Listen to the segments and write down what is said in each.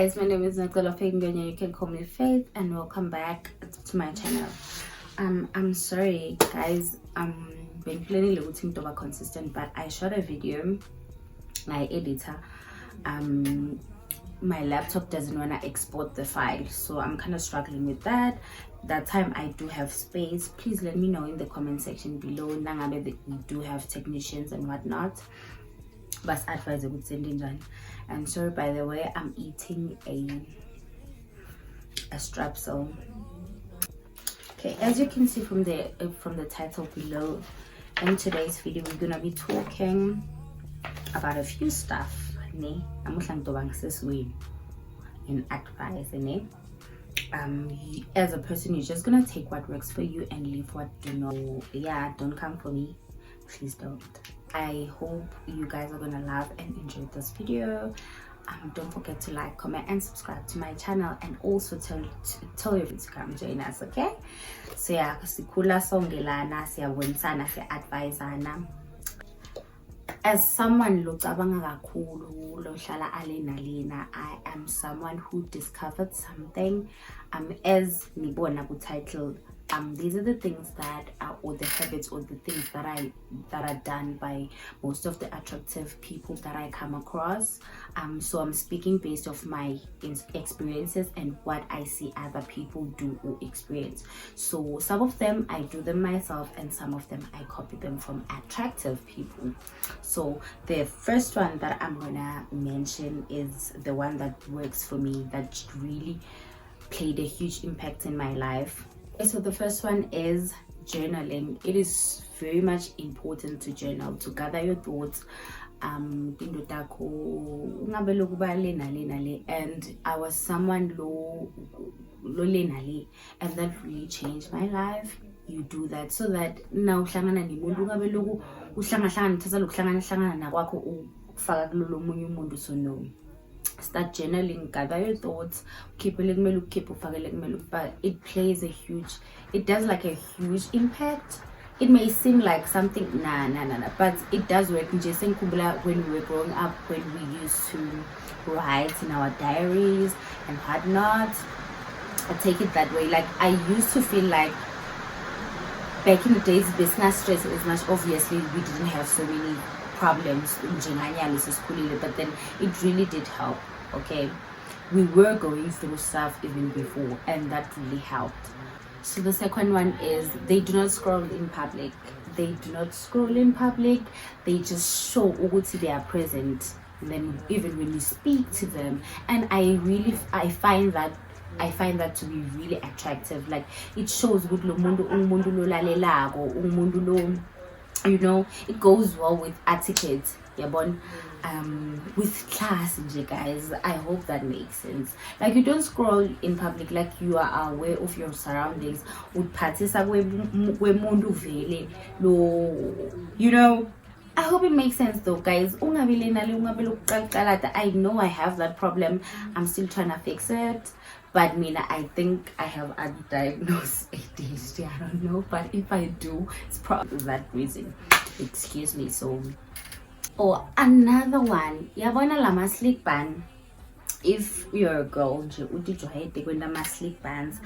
guys, my name is Nicola Fengonya. You can call me Faith, and welcome back to my channel. I'm sorry guys, been planning to be consistent, but I shot a video. My editor, my laptop doesn't want to export the file, so I'm kind of struggling with that. That time I do have space. Please let me know in the comment section below. Nangabe that we do have technicians and whatnot. But advise a good sending. And sorry, by the way, I'm eating a strepsil. Okay, as you can see from the title below, in today's video we're gonna be talking about a few stuff. In advice, as a person, you're just gonna take what works for you and leave what you know. Yeah, don't come for me, please don't. I hope you guys are gonna love and enjoy this video. Don't forget to like, comment and subscribe to my channel, and also tell your friends to come join us. Okay, so yeah, sikula songelana siyabonisana siya-advisana. As someone I am someone who discovered something. As nibona ku title, these are the things that are, or the habits, or the things that are done by most of the attractive people that I come across. So I'm speaking based off my experiences and what I see other people do or experience. So some of them I do them myself, and some of them I copy them from attractive people. So the first one that I'm gonna mention is the one that works for me, that really played a huge impact in my life. So the first one is journaling. It is very much important to journal, to gather your thoughts. And I was someone low, and that really changed my life. You do that so that now start journaling, gather your thoughts, but it plays a huge, it does like a huge impact. It may seem like something but it does work. When we were growing up, when we used to write in our diaries and whatnot, I take it that way. Like, I used to feel like back in the days, business stress is much, obviously we didn't have so many problems, but then it really did help. Okay, we were going through stuff even before, and that really helped. So the second one is they do not scroll in public. They do not scroll in public. They just show they are present, and then even when you speak to them, and I find that to be really attractive. Like, it shows good you know, it goes well with etiquette, with class, guys. I hope that makes sense. Like, you don't scroll in public, like you are aware of your surroundings. You know, I hope it makes sense though, guys. I know I have that problem. I'm still trying to fix it. But I think I have undiagnosed ADHD. I don't know, but if I do, it's probably that reason. Excuse me. So, or another one, yabona lama slick band. If you're a girl, slick bands,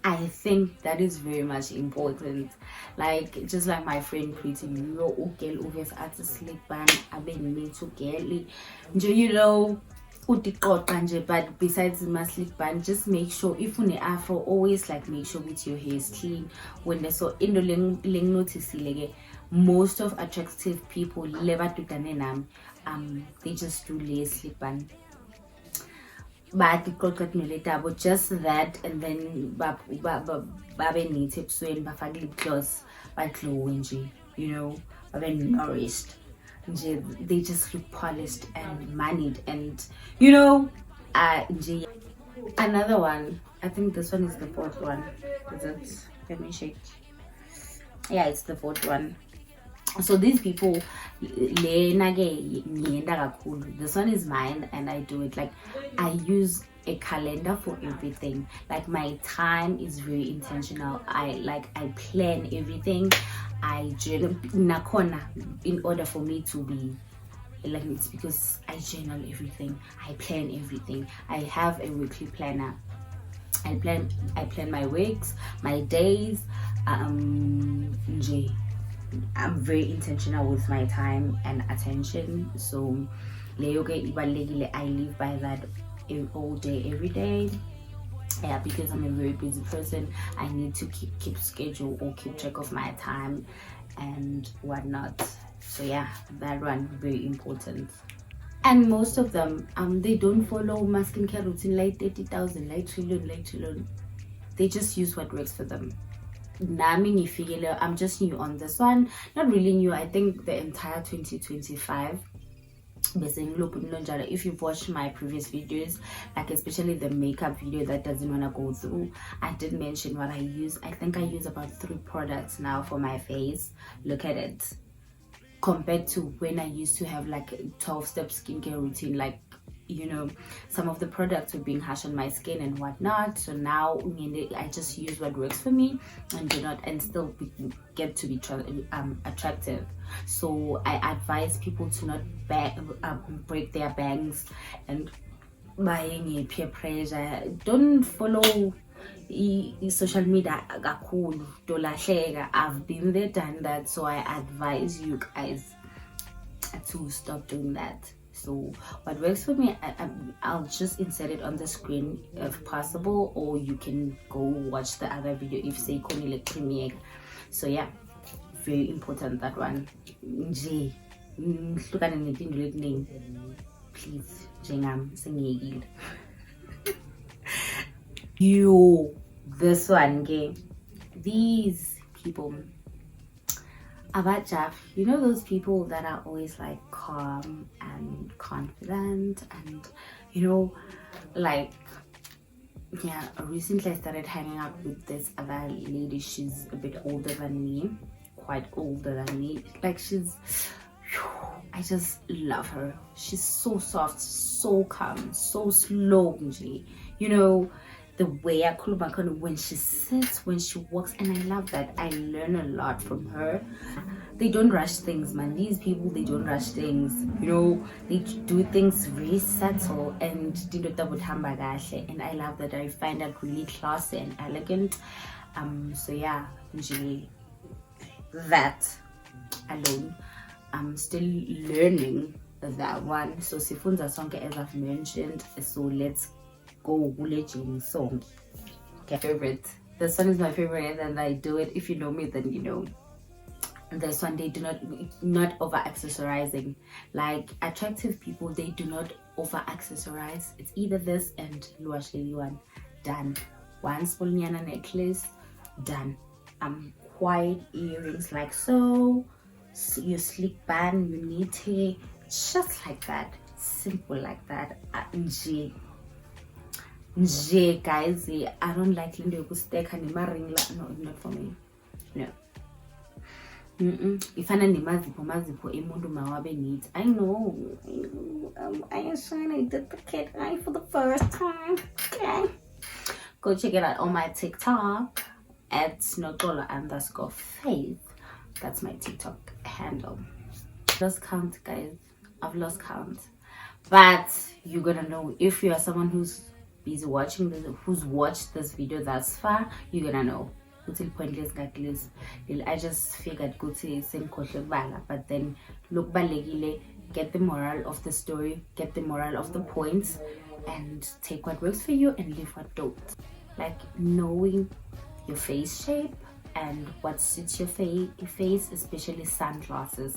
I think that is very much important. Like, just like my friend Pretty, you always at the slick band, I've been made to get, you know, but besides my slick band, just make sure, if you afro, always like make sure with your hair is clean. When they saw in the notice, most of attractive people never do they just do lay slick band. But just that, and then babe need tips when lip gloss, you know, nourished. They just look polished and moneyed, and you know, another one. I think this one is the fourth one. Is it? Let me check. Yeah, it's the fourth one. So these people, this one is mine, and I do it like I use a calendar for everything. Like, my time is very intentional. I plan everything. I journal nakona in order for me to be Like, it's because I journal everything, I plan everything. I have a weekly planner. I plan my weeks, my days. Nje, I'm very intentional with my time and attention. So leyo ke ibalekile, I live by that all day, every day. Yeah, because I'm a very busy person, I need to keep schedule or keep track of my time and whatnot. So yeah, that one very important. And most of them, they don't follow my skincare routine like 30,000, like trillion, like trillion. They just use what works for them. I'm just new on this one. Not really new. I think the entire 2025. If you've watched my previous videos, like especially the makeup video that doesn't want to go through, I did mention what I use. I think I use about 3 products now for my face. Look at it, compared to when I used to have like a 12-step skincare routine. Like, some of the products were being harsh on my skin and whatnot. So now I just use what works for me and still get to be attractive. So I advise people to not break their banks and buying a peer pressure. Don't follow social media kakhulu, tolahleka. I've been there, done that. So I advise you guys to stop doing that. So what works for me, I'll just insert it on the screen if possible, or you can go watch the other video if say like premiere. So yeah, very important, that one. Nje, hlukane nezinto leziningi, please, njengami sengiyekile. This one, okay, these people about Jeff, those people that are always like calm and confident, and like, yeah, recently I started hanging out with this other lady. She's a bit older than me, quite older than me. Like, I just love her. She's so soft, so calm, so slow. The way I call back on when she sits, when she walks, and I love that. I learn a lot from her. They don't rush things, man. These people, they don't rush things. They do things very subtle and and I love that. I find that really classy and elegant. So yeah, that alone, I'm still learning that one. So sifunza sonke, as I've mentioned. So let's go Gulejing song. Okay, favorite. This one is my favorite, and I do it. If you know me, then you know. This one, they do not over accessorizing. Like, attractive people, they do not over accessorize. It's either this and Luasheliwan, done. One Spolniana necklace, done. Quiet earrings like so. Your sleek band, you need it just like that, simple like that. Guys, I don't like Linda Gustek and ring. No, not for me. No. If I mazipho emundu mawabe needs. I know. I am shine. I did the kid eye for the first time. Okay. Go check it out on my TikTok at @Notola_faith. That's my TikTok handle. Lost count, guys. I've lost count. But you're gonna know if you are someone who's busy watching this, who's watched this video thus far. You're gonna know. Until pointless like this. I just figured good to same bala, but then look balegile, get the moral of the story, get the moral of the points, and take what works for you and leave what don't. Like, knowing your face shape and what suits your face, especially sunglasses.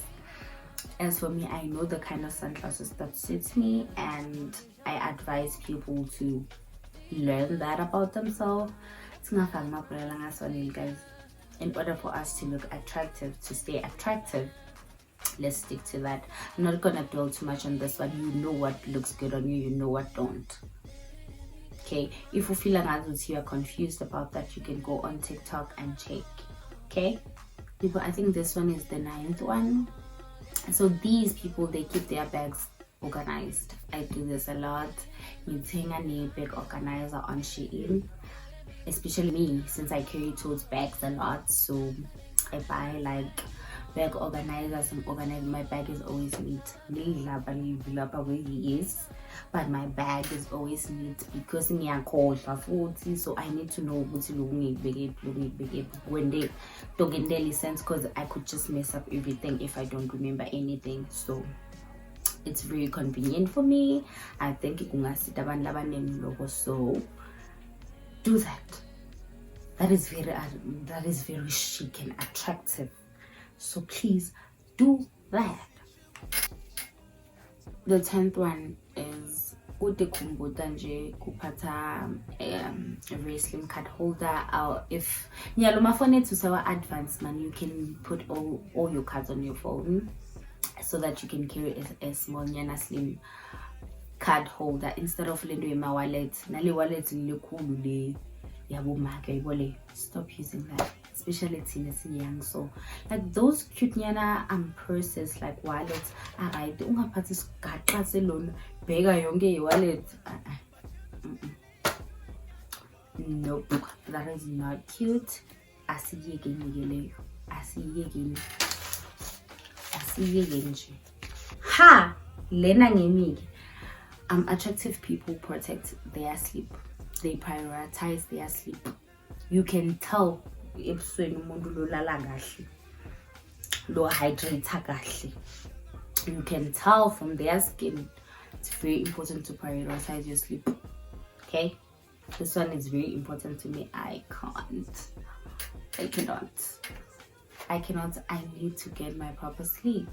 As for me, I know the kind of sunglasses that suits me, and I advise people to learn that about themselves. Guys, in order for us to look attractive, to stay attractive, let's stick to that. I'm not gonna dwell too much on this one. You know what looks good on you, you know what don't. Okay, if you feel like you are confused about that, you can go on TikTok and check. Okay, people, I think this one is the 9th one. So these people, they keep their bags organized. I do this a lot. You take a bag organizer on Shein, especially me, since I carry tote bags a lot. So I buy like bag organizer, some organize. My bag is always neat. Where he is, but my bag is always neat because so I need to know when they don't get daily sense, because I could just mess up everything if I don't remember anything. So it's very convenient for me. I think so do that. That is very chic and attractive. So please do that. The 10th one is kudekumbuta nje kupata a very slim card holder. Or if my phone is our advanced man, you can put all your cards on your phone so that you can carry a small nyana slim card holder instead of lendo in my wallet. Nali wallet le stop using that, especially teenagers young. So like those cute nyana purses, like wallets, alright, ungaphathi isigaqa selona bheka yonke wallet. Nope, that is not cute. Asiyekeni nje. Ha, lena ngemiki. Attractive people protect their sleep. They prioritize their sleep. You can tell if umuntu lolala kahle, lo hydrate kahle. You can tell from their skin. It's very important to prioritize your sleep. Okay, this one is very important to me. I cannot. I need to get my proper sleep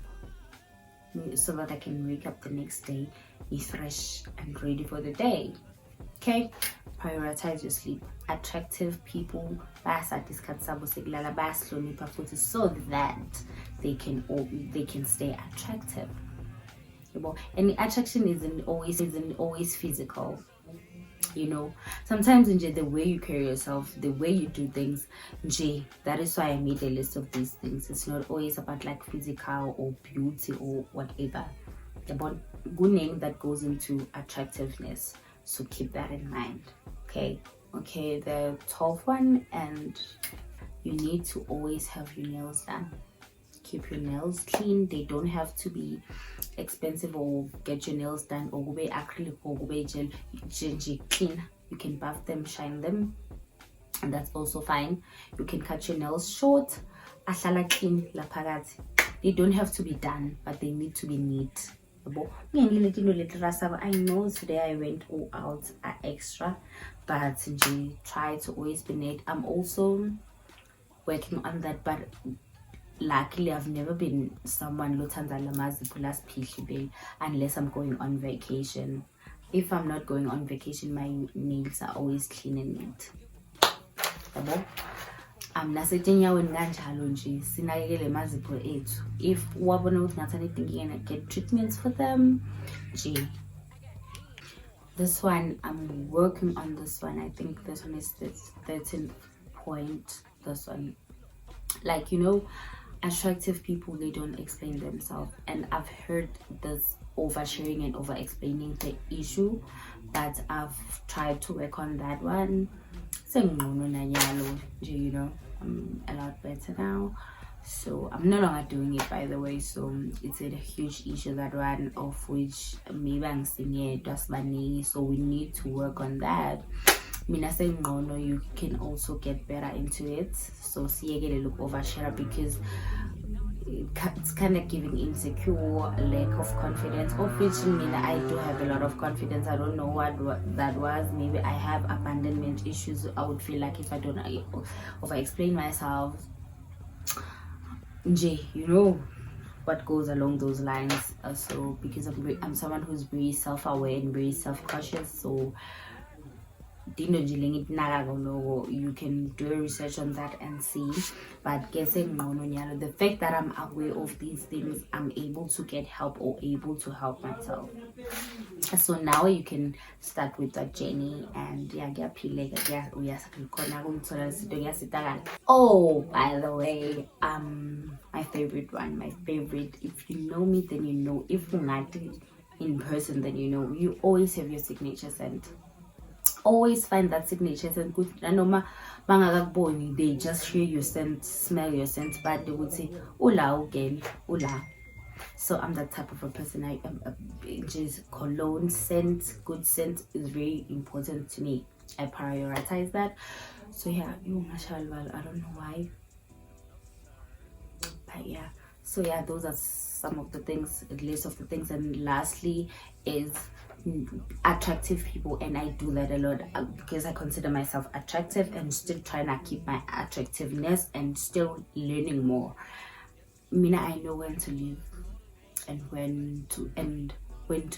so that I can wake up the next day, be fresh and ready for the day. Okay, prioritize your sleep. Attractive people so that they can stay attractive. And the attraction isn't always physical. Sometimes the way you carry yourself, the way you do things, that is why I made a list of these things. It's not always about like physical or beauty or whatever. About good name that goes into attractiveness. So keep that in mind. Okay, the 12th one, and you need to always have your nails done. Keep your nails clean. They don't have to be expensive, or get your nails done or go acrylic or go gel. Clean. You can buff them, shine them, and that's also fine. You can cut your nails short. Ashala clean lapagati. They don't have to be done, but they need to be neat. I know today I went all out extra, but try to always be neat. I'm also working on that, but luckily I've never been someone unless I'm going on vacation. If I'm not going on vacation, my nails are always clean and neat. Nasetinyaweni kanjalo nje sinakekele mazipho ethu. If wabona ukuthi ngathani thinking get treatments for them, this one I'm working on. This one, I think this one is the 13th point. This one, like, attractive people, they don't explain themselves, and I've heard this oversharing and over explaining the issue, but I've tried to work on that one. I'm a lot better now, so I'm no longer doing it, by the way. So it's a huge issue, that one, of which maybe I'm seeing it just money, so we need to work on that. Mina saying no, you can also get better into it. So see, get a look overshare, because it's kind of giving insecure, lack of confidence, of which I do have a lot of confidence. I don't know what that was. Maybe I have abandonment issues. I would feel like if I don't over explain myself, what goes along those lines. So because I'm someone who's very self-aware and very self-conscious, so you can do a research on that and see. But the fact that I'm aware of these things, I'm able to get help or able to help myself. So now you can start with that journey, and oh, by the way, my favorite one, if you know me, then you know. If you're not in person, then you always have your signature scent. always find that signature scent. Good, nanoma bangakakuboni, they just hear your scent, smell your scent, but they would say, "Ula again, ula." So I'm that type of a person. I am just cologne scent, good scent is very important to me. I prioritize that. So yeah, mashallah, I don't know why, but yeah. So yeah, those are some of the things, a list of the things. And lastly is attractive people, and I do that a lot because I consider myself attractive and still trying to keep my attractiveness and still learning more. Mina, I know when to leave and when to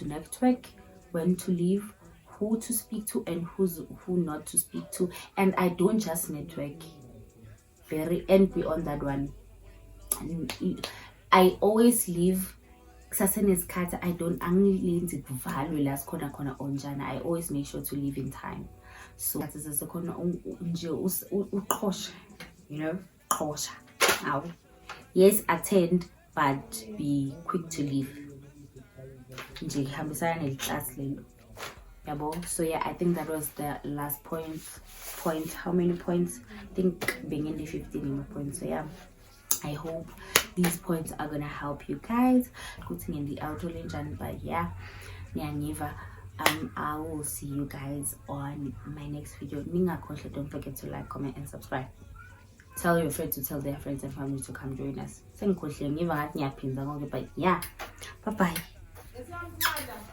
network, when to leave, who to speak to and who not to speak to. And I don't just network, very and beyond that one. I always leave kusasenesikhathi. I don't angilenzi kuvalwe la sikhona khona onjani. I always make sure to leave in time. So that is sesekhona nje uqhosha, you know, qhosha. Aw. Yes, attend, but be quick to leave. Nje hambisana neliclass lelo. Yabo. So yeah, I think that was the last point. How many points? I think being in the 15 points. So yeah, I hope these points are gonna help you guys. Putting in the outro legend, but yeah, I will see you guys on my next video. Don't forget to like, comment, and subscribe. Tell your friends to tell their friends and family to come join us. But yeah, bye bye.